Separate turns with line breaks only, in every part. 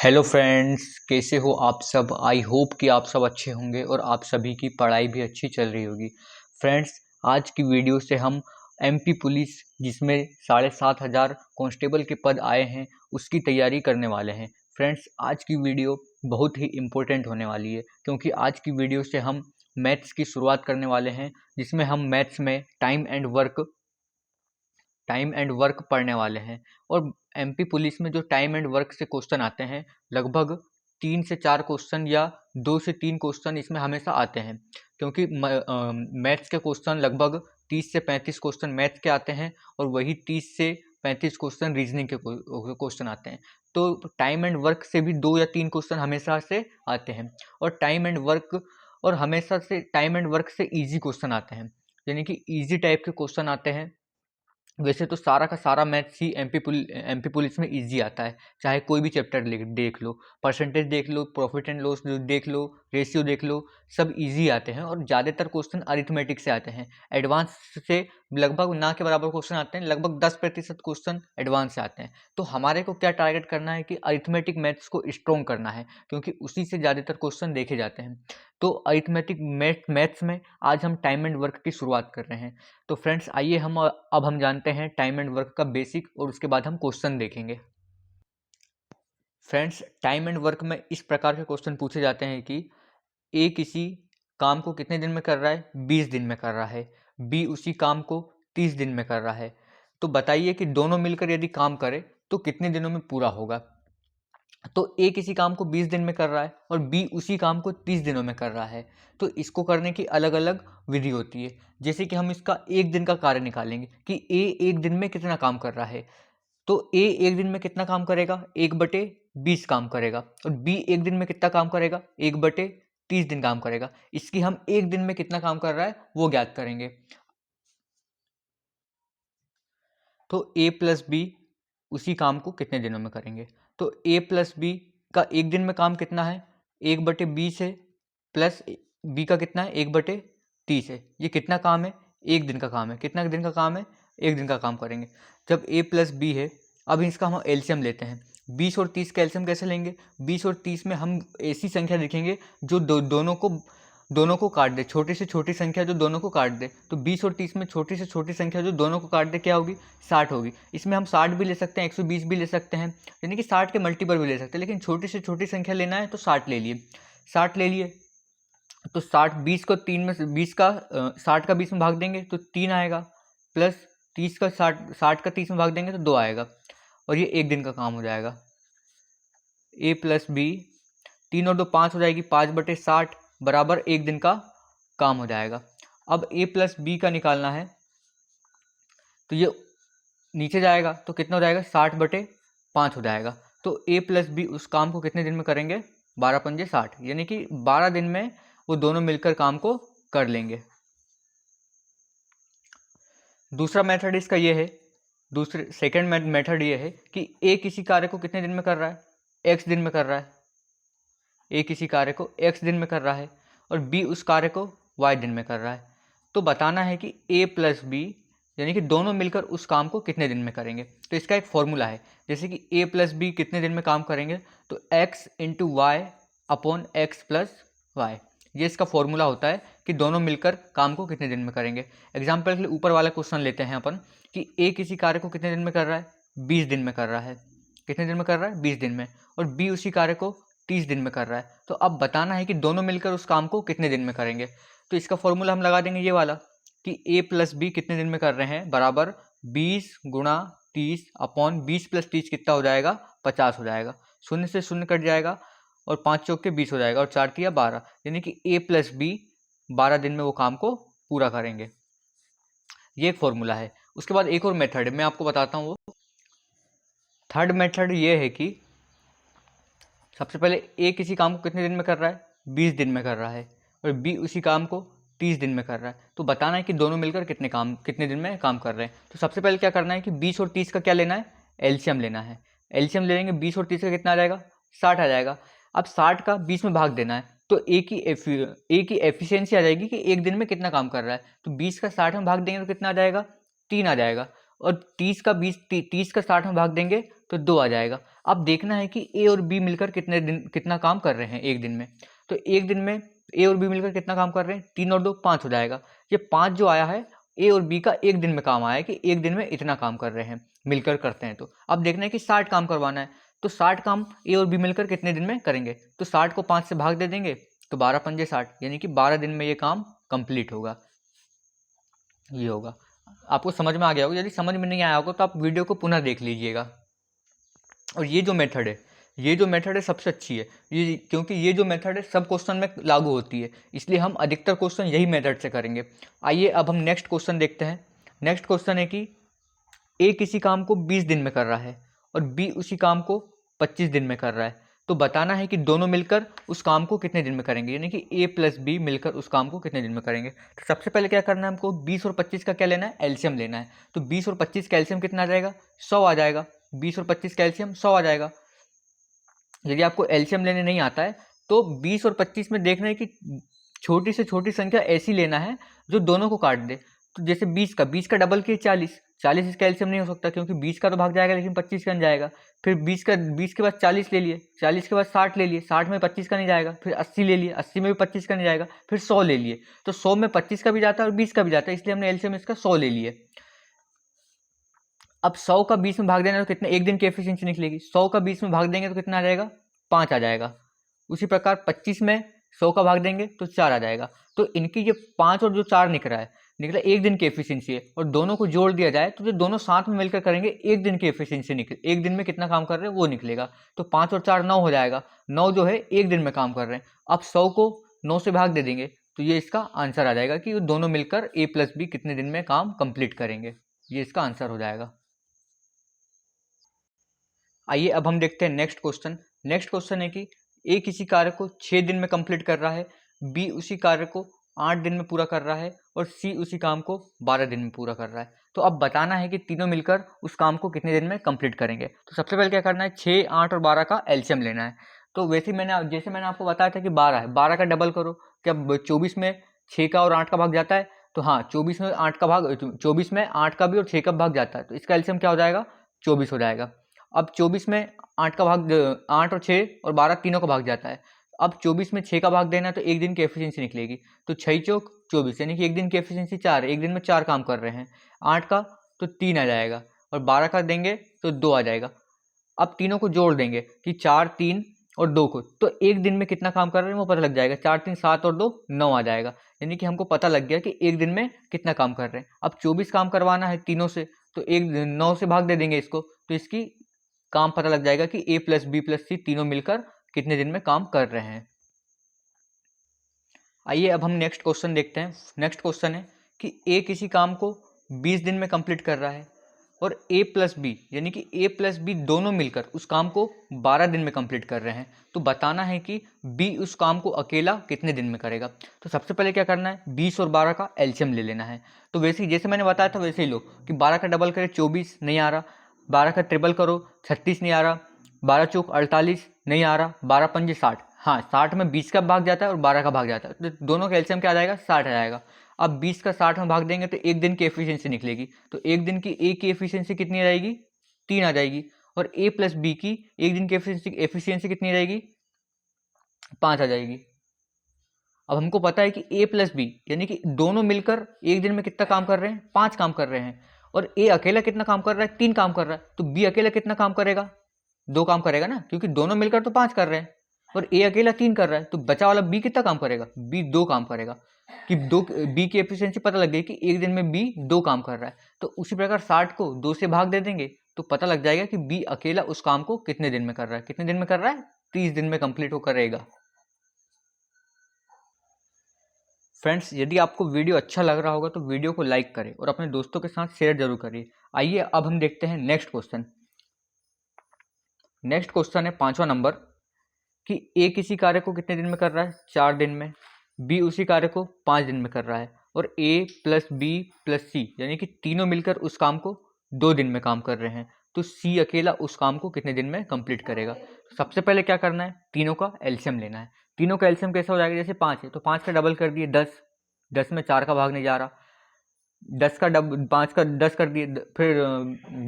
Hello friends, कैसे हो आप सब। आई होप कि आप सब अच्छे होंगे और आप सभी की पढ़ाई भी अच्छी चल रही होगी। फ्रेंड्स, आज की वीडियो से हम एमपी पुलिस जिसमें 7,500 कांस्टेबल के पद आए हैं उसकी तैयारी करने वाले हैं। फ्रेंड्स, आज की वीडियो बहुत ही इम्पोर्टेंट होने वाली है क्योंकि आज की वीडियो से हम मैथ्स की शुरुआत करने वाले हैं, जिसमें हम मैथ्स में टाइम एंड वर्क पढ़ने वाले हैं। और एमपी पुलिस में जो टाइम एंड वर्क से क्वेश्चन आते हैं, लगभग 3 से 4 क्वेश्चन या 2 से 3 क्वेश्चन इसमें हमेशा आते हैं, क्योंकि मैथ्स के क्वेश्चन लगभग 30 से 35 क्वेश्चन मैथ्स के आते हैं और वही 30 से 35 क्वेश्चन रीजनिंग के क्वेश्चन आते हैं। तो टाइम एंड वर्क से भी 2 या 3 क्वेश्चन हमेशा से आते हैं। और हमेशा से टाइम एंड वर्क से ईजी क्वेश्चन आते हैं, यानी कि ईजी टाइप के क्वेश्चन आते हैं। वैसे तो सारा का सारा मैथ्स ही एमपी पुलिस में इजी आता है, चाहे कोई भी चैप्टर देख लो, परसेंटेज देख लो, प्रॉफिट एंड लॉस देख लो, रेशियो देख लो, सब इजी आते हैं। और ज़्यादातर क्वेश्चन अरिथमेटिक से आते हैं। एडवांस से लगभग ना के बराबर क्वेश्चन आते हैं, लगभग 10% क्वेश्चन एडवांस से आते हैं। तो हमारे को क्या टारगेट करना है कि अरिथमेटिक मैथ्स को स्ट्रॉन्ग करना है, क्योंकि उसी से ज़्यादातर क्वेश्चन देखे जाते हैं। तो अरिथमेटिक मैथ्स में आज हम टाइम एंड वर्क की शुरुआत कर रहे हैं। तो फ्रेंड्स, आइए हम जानते हैं टाइम एंड वर्क का बेसिक, और उसके बाद हम क्वेश्चन देखेंगे। फ्रेंड्स, टाइम एंड वर्क में इस प्रकार के क्वेश्चन पूछे जाते हैं कि ए किसी काम को कितने दिन में कर रहा है, 20 दिन में कर रहा है। बी उसी काम को 30 दिन में कर रहा है। तो बताइए कि दोनों मिलकर यदि काम करें तो कितने दिनों में पूरा होगा। तो ए किसी काम को 20 दिन में कर रहा है और बी उसी काम को 30 दिनों में कर रहा है। तो इसको करने की अलग अलग विधि होती है। जैसे कि हम इसका एक दिन का कार्य निकालेंगे कि ए एक दिन में कितना काम कर रहा है। तो ए एक दिन में कितना काम करेगा, 1/20 काम करेगा। और बी एक दिन में कितना काम करेगा, 1/30 दिन काम करेगा। इसकी हम एक दिन में कितना काम कर रहा है वो ज्ञात करेंगे। तो ए प्लस बी उसी काम को कितने दिनों में करेंगे। तो ए प्लस बी का एक दिन में काम कितना है, 1/20 है, प्लस बी का कितना है, 1/30 है। ये कितना काम है, एक दिन का काम है। कितना दिन का काम है, एक दिन का काम करेंगे। जब ए प्लस बी है, अब इसका हम एलसीएम लेते हैं। 20 और 30 का एलसीएम कैसे लेंगे। 20 और 30 में हम ऐसी संख्या लिखेंगे जो दोनों को काट दे, छोटी से छोटी संख्या जो दोनों को काट दे। तो 20 और 30 में छोटी से छोटी संख्या जो दोनों को काट दे क्या होगी, 60 होगी। इसमें हम 60 भी ले सकते हैं, 120 भी ले सकते हैं, यानी कि 60 के मल्टीपल भी ले सकते हैं, लेकिन छोटी से छोटी संख्या लेना है तो 60 ले लिए। 60 ले लिए तो 60 20 को 3 में से 20 का 60 का 20 में भाग देंगे तो 3 आएगा, प्लस 30 का 60 का 30 में भाग देंगे तो 2 आएगा। और ये एक दिन का काम हो जाएगा। ए प्लस बी, 3 और 2 5 हो जाएगी, 5/60 बराबर एक दिन का काम हो जाएगा। अब ए प्लस बी का निकालना है तो ये नीचे जाएगा तो कितना हो जाएगा, 60/5 हो जाएगा। तो ए प्लस बी उस काम को कितने दिन में करेंगे, 12×5 = 60, यानी कि 12 दिन में वो दोनों मिलकर काम को कर लेंगे। दूसरा मेथड इसका ये है, सेकेंड मेथड ये है कि ए किसी कार्य को कितने दिन में कर रहा है, एक्स दिन में कर रहा है। ए किसी कार्य को एक्स दिन में कर रहा है और बी उस कार्य को वाई दिन में कर रहा है। तो बताना है कि ए प्लस बी यानी कि दोनों मिलकर उस काम को कितने दिन में करेंगे। तो इसका एक फॉर्मूला है, जैसे कि ए प्लस बी कितने दिन में काम करेंगे, तो x into Y upon X plus Y, ये इसका फॉर्मूला होता है कि दोनों मिलकर काम को कितने दिन में करेंगे। एग्जाम्पल के लिए ऊपर वाला क्वेश्चन लेते हैं अपन कि ए किसी कार्य को कितने दिन में कर रहा है, 20 दिन में कर रहा है। कितने दिन में कर रहा है, 20 दिन में। और बी उसी कार्य को 30 दिन में कर रहा है। तो अब बताना है कि दोनों मिलकर उस काम को कितने दिन में करेंगे। तो इसका फॉर्मूला हम लगा देंगे ये वाला कि a प्लस बी कितने दिन में कर रहे हैं, बराबर 20 गुणा 30 अपॉन 20 + 30 कितना हो जाएगा, 50 हो जाएगा। शून्य से शून्य कट जाएगा और 5 चौके 20 हो जाएगा और 4 तिया 12, यानी कि a प्लस बी 12 दिन में वो काम को पूरा करेंगे। ये एक फॉर्मूला है। उसके बाद एक और मेथड है, मैं आपको बताता हूँ वो। थर्ड मेथड ये है कि सबसे पहले ए किसी काम को कितने दिन में कर रहा है, 20 दिन में कर रहा है, और बी उसी काम को 30 दिन में कर रहा है। तो बताना है कि दोनों मिलकर कितने दिन में काम कर रहे हैं। तो सबसे पहले क्या करना है कि 20 और 30 का क्या लेना है, एलसीएम लेना है। एलसीएम ले लेंगे, 20 और 30 का कितना आ जाएगा, 60 आ जाएगा। अब 60 का 20 में भाग देना है तो ए की एफिशिएंसी आ जाएगी कि एक दिन में कितना काम कर रहा है। तो 20 का 60 में भाग देंगे तो कितना आ जाएगा, 3 आ जाएगा। और 30 का 60 में भाग देंगे तो 2 आ जाएगा। अब देखना है कि ए और बी मिलकर कितना काम कर रहे हैं एक दिन में। तो एक दिन में ए और बी मिलकर कितना काम कर रहे हैं, 3 और 2 5 हो जाएगा। ये 5 जो आया है ए और बी का एक दिन में काम आया है कि एक दिन में इतना काम कर रहे हैं, मिलकर करते हैं। तो अब देखना है कि 60 काम करवाना है, तो 60 काम ए और बी मिलकर कितने दिन में करेंगे। तो 60 को 5 से भाग दे देंगे तो 12 पंजे 60, यानी कि 12 दिन में ये काम कंप्लीट होगा। ये होगा। आपको समझ में आ गया होगा। यदि समझ में नहीं आया होगा तो आप वीडियो को पुनः देख लीजिएगा। और ये जो मेथड है सबसे अच्छी है ये, क्योंकि ये जो मेथड है सब क्वेश्चन में लागू होती है, इसलिए हम अधिकतर क्वेश्चन यही मेथड से करेंगे। आइए अब हम नेक्स्ट क्वेश्चन देखते हैं। नेक्स्ट क्वेश्चन है कि ए किसी काम को 20 दिन में कर रहा है और बी उसी काम को 25 दिन में कर रहा है। तो बताना है कि दोनों मिलकर उस काम को कितने दिन में करेंगे, यानी कि ए प्लस बी मिलकर उस काम को कितने दिन में करेंगे। तो सबसे पहले क्या करना है हमको, 20 और 25 का क्या लेना है, एलसीएम लेना है। तो 20 और 25 का एलसीएम कितना आ जाएगा, 100 आ जाएगा। 20 और 25 का एलसीएम 100 आ जाएगा। यदि आपको एलसीएम लेने नहीं आता है तो 20 और 25 में देखना है कि छोटी से छोटी संख्या ऐसी लेना है जो दोनों को काट दे। तो जैसे 20 का डबल किए 40 इसका एलसीएम नहीं हो सकता, क्योंकि 20 का तो भाग जाएगा लेकिन 25 का नहीं जाएगा। फिर 20 के बाद 40 ले लिए, 40 के बाद 60 ले लिए, 60 में 25 का नहीं जाएगा। फिर 80 ले लिए, 80 में भी 25 का नहीं जाएगा। फिर 100 ले लिए, तो 100 में 25 का भी जाता है और 20 का भी जाता है, इसलिए हमने एलसीएम इसका 100 ले लिए। अब 100 का 20 में भाग देना तो कितना, एक दिन की एफिशिएंसी निकलेगी। 100 का 20 में भाग देंगे तो कितना आ जाएगा, 5 आ जाएगा। उसी प्रकार 25 में 100 का भाग देंगे तो 4 आ जाएगा। तो इनकी ये 5 और जो 4 निकला एक दिन की एफिशिएंसी है, और दोनों को जोड़ दिया जाए तो जो दोनों साथ में मिलकर करेंगे एक दिन की एफिशिएंसी एक दिन में कितना काम कर रहे हैं वो निकलेगा। तो 5 और 4 9 हो जाएगा। 9 जो है एक दिन में काम कर रहे हैं। अब 100 को 9 से भाग दे देंगे तो ये इसका आंसर आ जाएगा कि दोनों मिलकर ए प्लस बी कितने दिन में काम कंप्लीट करेंगे। ये इसका आंसर हो जाएगा। आइए अब हम देखते हैं नेक्स्ट क्वेश्चन। नेक्स्ट क्वेश्चन है कि ए किसी कार्य को 6 दिन में कंप्लीट कर रहा है, बी उसी कार्य को 8 दिन में पूरा कर रहा है और सी उसी काम को 12 दिन में पूरा कर रहा है। तो अब बताना है कि तीनों मिलकर उस काम को कितने दिन में कंप्लीट करेंगे। तो सबसे पहले क्या करना है, 6, 8 और 12 का एलसीएम लेना है। तो वैसे जैसे मैंने आपको बताया था कि 12 है, 12 का डबल करो। क्या 24 में 6 का और 8 का भाग जाता है, तो हाँ 24 में 8 का भाग, 24 में 8 का भी और 6 का भाग जाता है, तो इसका एलसीएम क्या हो जाएगा, 24 हो जाएगा। अब 24 में 8 का भाग, 8 और 6 और 12 तीनों का भाग जाता है। अब 24 में 6 का भाग देना है तो एक दिन की एफिशिएंसी निकलेगी। तो 6 चौक 24, यानी कि एक दिन की एफिशिएंसी 4 है, एक दिन में 4 काम कर रहे हैं। 8 का तो 3 आ जाएगा और 12 का देंगे तो 2 आ जाएगा। अब तीनों को जोड़ देंगे कि 4, 3 और 2 को, तो एक दिन में कितना काम कर रहे हैं वो पता लग जाएगा। 4, 3, 7 और 2 9 आ जाएगा, यानी कि हमको पता लग गया कि एक दिन में कितना काम कर रहे हैं। अब 24 काम करवाना है तीनों से, तो 9 से भाग दे देंगे इसको, तो इसकी काम पता लग जाएगा कि ए प्लस बी प्लस सी तीनों मिलकर कितने दिन में काम कर रहे हैं। आइए अब हम नेक्स्ट क्वेश्चन देखते हैं। नेक्स्ट क्वेश्चन है कि ए किसी काम को 20 दिन में कंप्लीट कर रहा है और ए प्लस बी, यानी कि ए प्लस बी दोनों मिलकर उस काम को 12 दिन में कंप्लीट कर रहे हैं। तो बताना है कि बी उस काम को अकेला कितने दिन में करेगा। तो सबसे पहले क्या करना है, 20 और 12 का एलसीएम ले लेना है। तो वैसे ही जैसे मैंने बताया था वैसे ही लो कि 12 का डबल करे 24 नहीं आ रहा, 12 का ट्रिपल करो 36 नहीं आ रहा, 12 चौक 48 नहीं आ रहा, 12 पंजे 60, हाँ 60 में 20 का भाग जाता है और 12 का भाग जाता है, तो दोनों का एलसीएम क्या आ जाएगा, 60 आ जाएगा। अब 20 का 60 में भाग देंगे तो एक दिन की एफिशिएंसी निकलेगी। तो एक दिन की ए की एफिशिएंसी कितनी आ जाएगी, 3 आ जाएगी। और ए प्लस बी की एक दिन की एफिशिएंसी कितनी आ जाएगी, 5 आ जाएगी। अब हमको पता है कि ए प्लस बी यानी कि दोनों मिलकर एक दिन में कितना काम कर रहे हैं, 5 काम कर रहे हैं। और ए अकेला कितना काम कर रहा है, 3 काम कर रहा है। तो बी अकेला कितना काम करेगा, 2 काम करेगा ना, क्योंकि दोनों मिलकर तो 5 कर रहे हैं और ए अकेला 3 कर रहा है। तो बचा वाला बी कितना काम करेगा, बी 2 काम करेगा। कि बी की एफिशिएंसी पता लग गई कि एक दिन में बी 2 काम कर रहा है। तो उसी प्रकार 60 को 2 से भाग दे देंगे तो पता लग जाएगा कि बी अकेला उस काम को कितने दिन में कर रहा है। कितने दिन में कर रहा है, 30 दिन में कंप्लीट हो करेगा। फ्रेंड्स, यदि आपको वीडियो अच्छा लग रहा होगा तो वीडियो को लाइक करें और अपने दोस्तों के साथ शेयर जरूर करिए। आइए अब हम देखते हैं नेक्स्ट क्वेश्चन। नेक्स्ट क्वेश्चन है 5वां नंबर कि ए किसी कार्य को कितने दिन में कर रहा है, 4 दिन में, बी उसी कार्य को 5 दिन में कर रहा है और ए प्लस बी प्लस सी यानी कि तीनों मिलकर उस काम को 2 दिन में काम कर रहे हैं। तो सी अकेला उस काम को कितने दिन में कंप्लीट करेगा। सबसे पहले क्या करना है, तीनों का एलसीएम लेना है। तीनों का एलसीएम कैसा हो जाएगा, जैसे 5 है तो 5 का डबल कर दिए 10, 10 में 4 का भाग नहीं जा रहा, 10 का 5 का 10 कर दिए, फिर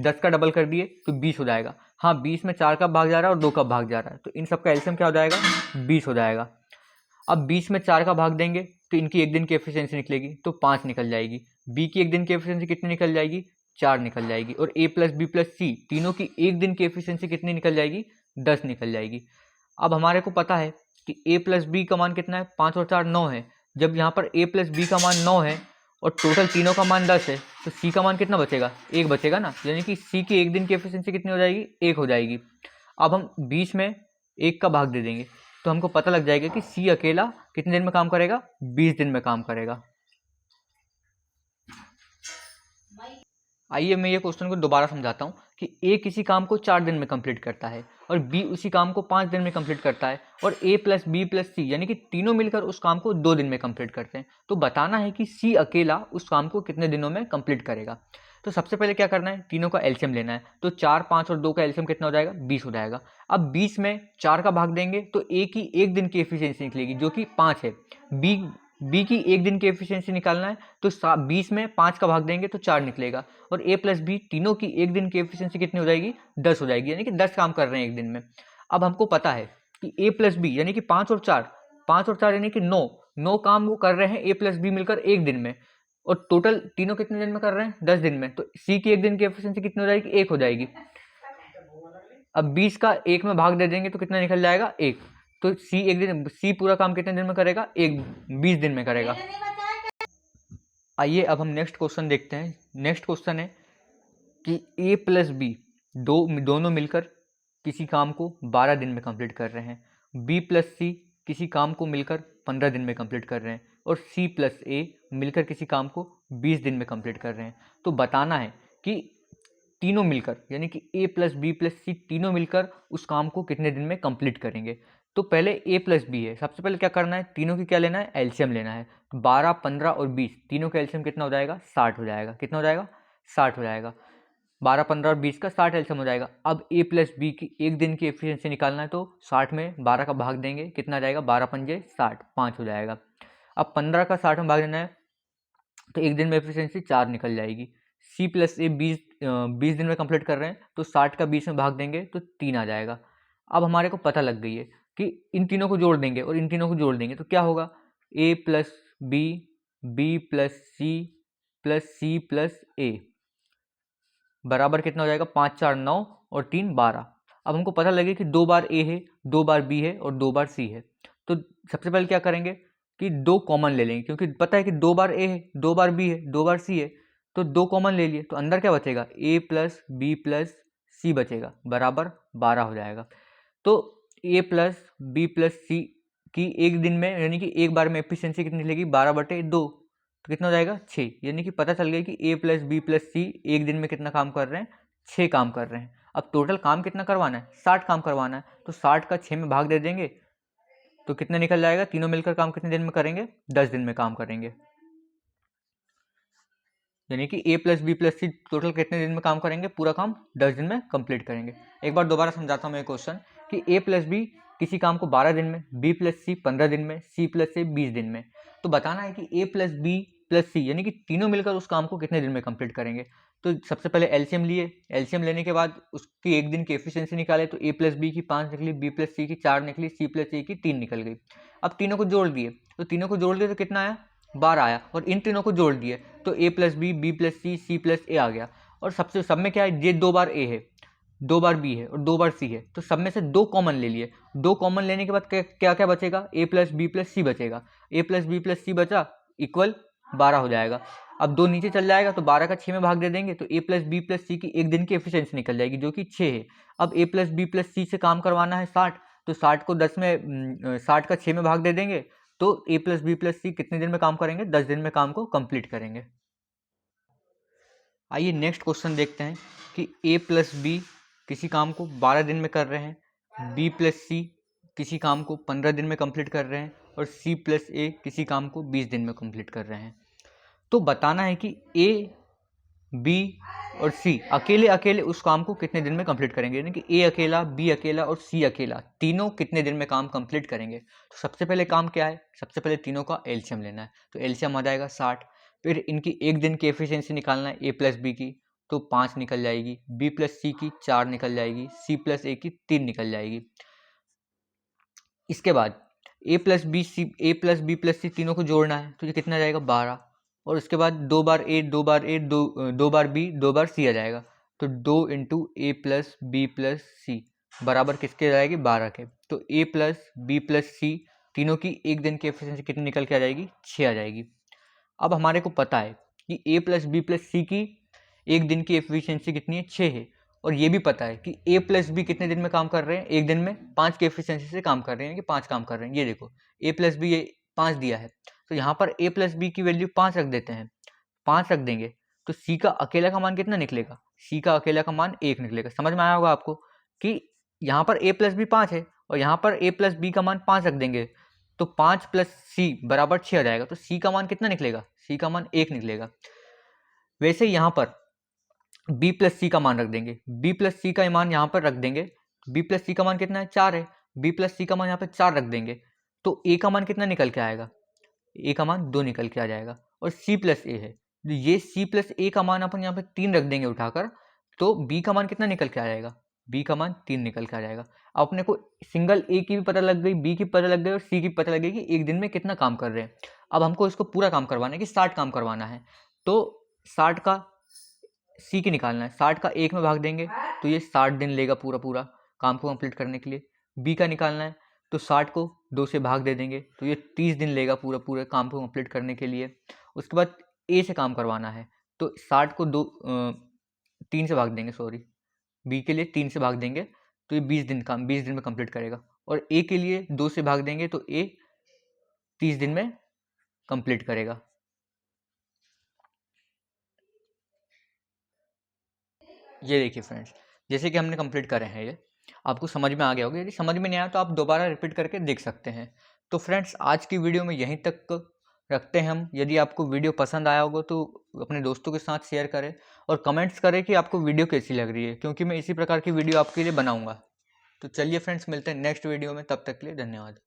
10 का डबल कर दिए तो 20 हो जाएगा। हाँ, 20 में 4 का भाग जा रहा है और 2 का भाग जा रहा है, तो इन सब का एलसीएम क्या हो जाएगा, 20 हो जाएगा। अब 20 में 4 का भाग देंगे तो इनकी एक दिन की एफिशिएंसी निकलेगी तो 5 निकल जाएगी। बी की एक दिन की एफिशिएंसी कितनी निकल जाएगी, 4 निकल जाएगी। और ए प्लस बी प्लस सी तीनों की एक दिन की एफिशिएंसी कितनी निकल जाएगी, 10 निकल जाएगी। अब हमारे को पता है कि ए प्लस बी का मान कितना है, 5 और 4 9 है। जब यहाँ पर ए प्लस बी का मान 9 है और टोटल तीनों का मान 10 है, तो सी का मान कितना बचेगा, 1 बचेगा ना, यानी कि सी की एक दिन की एफिशिएंसी कितनी हो जाएगी, 1 हो जाएगी। अब हम 20 में 1 का भाग दे देंगे तो हमको पता लग जाएगा कि सी अकेला कितने दिन में काम करेगा, 20 दिन में काम करेगा। आइए मैं ये क्वेश्चन को दोबारा समझाता हूँ कि ए किसी काम को 4 दिन में कंप्लीट करता है और बी उसी काम को 5 दिन में कंप्लीट करता है और ए प्लस बी प्लस सी यानी कि तीनों मिलकर उस काम को 2 दिन में कंप्लीट करते हैं। तो बताना है कि सी अकेला उस काम को कितने दिनों में कंप्लीट करेगा। तो सबसे पहले क्या करना है, तीनों का एलसीएम लेना है। तो 4, 5 और 2 का एलसीएम कितना हो जाएगा, 20 हो जाएगा। अब 20 में 4 का भाग देंगे तो ए की एक दिन की एफिशिएंसी निकलेगी जो कि 5 है। बी की एक दिन की एफिशिएंसी निकालना है तो 20 में 5 का भाग देंगे तो 4 निकलेगा। और ए प्लस बी तीनों की एक दिन की एफिशिएंसी कितनी हो जाएगी, 10 हो जाएगी, यानी कि 10 काम कर रहे हैं एक दिन में। अब हमको पता है कि ए प्लस बी यानी कि 5 और 4 यानी कि 9 काम वो कर रहे हैं ए प्लस बी मिलकर एक दिन में, और टोटल तीनों कितने दिन में कर रहे हैं, 10 दिन में। तो सी की एक दिन की एफिशिएंसी कितनी हो जाएगी, 1 हो जाएगी। अब 20 का 1 में भाग दे देंगे तो कितना निकल जाएगा, 1। तो सी पूरा काम कितने दिन में करेगा, 20 दिन में करेगा। आइए अब हम नेक्स्ट क्वेश्चन देखते हैं। नेक्स्ट क्वेश्चन है कि ए प्लस बी दोनों मिलकर किसी काम को 12 दिन में कंप्लीट कर रहे हैं। बी प्लस सी किसी काम को मिलकर 15 दिन में कंप्लीट कर रहे हैं और सी प्लस ए मिलकर किसी काम को 20 दिन में कंप्लीट कर रहे हैं। तो बताना है कि तीनों मिलकर यानी कि ए प्लस बी प्लस सी तीनों मिलकर उस काम को कितने दिन में कंप्लीट करेंगे। तो पहले ए प्लस बी है, सबसे पहले क्या करना है, तीनों की क्या लेना है, एलसीएम लेना है। 12, 15 और 20 तीनों का एलसीएम कितना हो जाएगा, 60 हो जाएगा। कितना हो जाएगा, 60 हो जाएगा। 12, 15 और 20 का 60 एलसीएम हो जाएगा। अब ए प्लस बी की एक दिन की एफिशिएंसी निकालना है तो 60 में 12 का भाग देंगे, कितना आ जाएगा, 12 पंजे 60, 5 हो जाएगा। अब 15 का 60 में भाग देना है तो एक दिन में एफिशिएंसी 4 निकल जाएगी। सी प्लस ए 20 दिन में कंप्लीट कर रहे हैं तो 60 का 20 में भाग देंगे तो 3 आ जाएगा। अब हमारे को पता लग गई है कि इन तीनों को जोड़ देंगे और इन तीनों को जोड़ देंगे तो क्या होगा, A plus B, B plus C plus A बराबर कितना हो जाएगा, 5, 4, 9 और 3, 12। अब हमको पता लगे कि 2 बार ए है, 2 बार बी है और 2 बार सी है। तो सबसे पहले क्या करेंगे कि 2 कॉमन ले लेंगे, क्योंकि पता है कि 2 बार ए है, 2 बार बी है, 2 बार सी है। तो 2 कॉमन ले लिए तो अंदर क्या बचेगा, ए प्लस बी प्लस सी बचेगा, बराबर 12 हो जाएगा। तो ए प्लस बी प्लस सी की एक दिन में यानी कि एक बार में एफिशिएंसी कितनी निकलेगी, 12/2। तो कितना हो जाएगा, 6। यानी कि पता चल गया कि ए प्लस बी प्लस सी एक दिन में कितना काम कर रहे हैं, 6 काम कर रहे हैं। अब टोटल काम कितना करवाना है, 60 काम करवाना है। तो 60 का 6 में भाग दे देंगे तो कितना निकल जाएगा, तीनों मिलकर काम कितने दिन में करेंगे, 10 दिन में काम करेंगे। यानी कि ए प्लस बी प्लस सी टोटल कितने दिन में काम करेंगे, पूरा काम 10 दिन में कंप्लीट करेंगे। एक बार दोबारा समझाता हूँ मैं क्वेश्चन कि ए प्लस बी किसी काम को 12 दिन में, बी प्लस सी 15 दिन में, सी प्लस ए 20 दिन में। तो बताना है कि ए प्लस बी प्लस सी यानी कि तीनों मिलकर उस काम को कितने दिन में कंप्लीट करेंगे। तो सबसे पहले एलसीएम लिए, एलसीएम लेने के बाद उसकी एक दिन की एफिशिएंसी निकाले तो ए प्लस बी की 5 निकली, बी प्लस सी की 4 निकली, सी प्लस ए की 3 निकल गई। अब तीनों को जोड़ दिए तो कितना आया, 12 आया। और इन तीनों को जोड़ दिए तो ए प्लस बी, बी प्लस सी, सी प्लस ए आ गया। और सब में क्या है, ये 2 बार ए है, 2 बार बी है और 2 बार सी है। तो सब में से 2 कॉमन ले लिए। 2 कॉमन लेने के बाद क्या क्या बचेगा, ए प्लस बी प्लस सी बचेगा। ए प्लस बी प्लस सी बचा इक्वल 12 हो जाएगा। अब 2 नीचे चल जाएगा तो 12 का 6 में भाग दे देंगे तो ए प्लस बी प्लस सी की एक दिन की एफिशिएंसी निकल जाएगी जो कि 6 है। अब ए प्लस बी प्लस सी से काम करवाना है 60, तो 60 को 60 का 6 में भाग दे देंगे तो ए प्लस बी प्लस सी कितने दिन में काम करेंगे, 10 दिन में काम को कंप्लीट करेंगे। आइए नेक्स्ट क्वेश्चन देखते हैं कि ए प्लस बी किसी काम को 12 दिन में कर रहे हैं, बी प्लस सी किसी काम को 15 दिन में कंप्लीट कर रहे हैं और सी प्लस ए किसी काम को 20 दिन में कंप्लीट कर रहे हैं। तो बताना है कि ए, बी और सी अकेले अकेले उस काम को कितने दिन में कंप्लीट करेंगे, यानी कि ए अकेला, बी अकेला और सी अकेला तीनों कितने दिन में काम कंप्लीट करेंगे। तो सबसे पहले काम क्या है, सबसे पहले तीनों का एलसीएम लेना है। तो एलसीएम आ जाएगा 60, फिर इनकी एक दिन की एफिशिएंसी निकालना है ए प्लस बी की, तो 5 निकल जाएगी, बी प्लस सी की 4 निकल जाएगी, सी प्लस ए की 3 निकल जाएगी। इसके बाद ए प्लस बी प्लस सी तीनों को जोड़ना है, तो ये कितना जाएगा 12, और उसके बाद 2 बार ए 2 बार ए 2 बार बी 2 बार सी आ जाएगा, तो 2 इंटू ए प्लस बी प्लस सी बराबर किसके जाएगी 12 के। तो ए प्लस बी प्लस सी तीनों की एक दिन की एफिशिएंसी कितनी निकल के आ जाएगी 6 आ जाएगी। अब हमारे को पता है कि ए प्लस बी प्लस सी की एक दिन की एफिशिएंसी कितनी है 6 है, और ये भी पता है कि ए प्लस बी कितने दिन में काम कर रहे हैं, एक दिन में 5 की एफिशिएंसी से काम कर रहे हैं कि 5 काम कर रहे हैं। ये देखो ए प्लस बी 5 दिया है, तो यहाँ पर ए प्लस बी की वैल्यू 5 रख देते हैं, 5 रख देंगे तो सी का अकेला का मान कितना निकलेगा, सी का अकेला का मान 1 निकलेगा। समझ में आया होगा आपको कि यहाँ पर ए प्लस बी 5 है और यहाँ पर ए प्लस बी का मान 5 रख देंगे, तो 5 प्लस सी बराबर 6 आ जाएगा, तो सी का मान कितना निकलेगा, सी का मान 1 निकलेगा। वैसे यहाँ पर बी प्लस सी का मान रख देंगे, बी प्लस सी का मान यहाँ पर रख देंगे, बी प्लस सी का मान कितना है 4 है, बी प्लस सी का मान यहाँ पर 4 रख देंगे, तो ए का मान कितना निकल के आएगा, ए का मान 2 निकल के आ जाएगा। और सी प्लस ए है, ये सी प्लस ए का मान अपन यहाँ पे 3 रख देंगे उठाकर, तो बी का मान कितना निकल के आ जाएगा, बी का मान 3 निकल के आ जाएगा। अब अपने को सिंगल ए की भी पता लग गई, बी की पता लग गई और सी की पता लग गई कि एक दिन में कितना काम कर रहे हैं। अब हमको इसको पूरा काम करवाना है कि 60 काम करवाना है, तो 60 का सी की निकालना है, 60 का 1 में भाग देंगे तो ये 60 दिन लेगा पूरा पूरा काम को कंप्लीट करने के लिए। बी का निकालना है तो 60 को 2 से भाग दे देंगे तो ये 30 दिन लेगा पूरा पूरे काम को कंप्लीट करने के लिए। उसके बाद ए से काम करवाना है तो 60 को 3 से भाग देंगे, सॉरी बी के लिए 3 से भाग देंगे तो ये 20 दिन में कंप्लीट करेगा। और ए के लिए 2 से भाग देंगे तो ए 30 दिन में कंप्लीट करेगा। ये देखिए फ्रेंड्स, जैसे कि हमने कंप्लीट करे हैं, ये आपको समझ में आ गया होगा। यदि समझ में नहीं आया तो आप दोबारा रिपीट करके देख सकते हैं। तो फ्रेंड्स आज की वीडियो में यहीं तक रखते हैं हम। यदि आपको वीडियो पसंद आया होगा तो अपने दोस्तों के साथ शेयर करें और कमेंट्स करें कि आपको वीडियो कैसी लग रही है, क्योंकि मैं इसी प्रकार की वीडियो आपके लिए बनाऊंगा। तो चलिए फ्रेंड्स, मिलते हैं नेक्स्ट वीडियो में, तब तक के लिए धन्यवाद।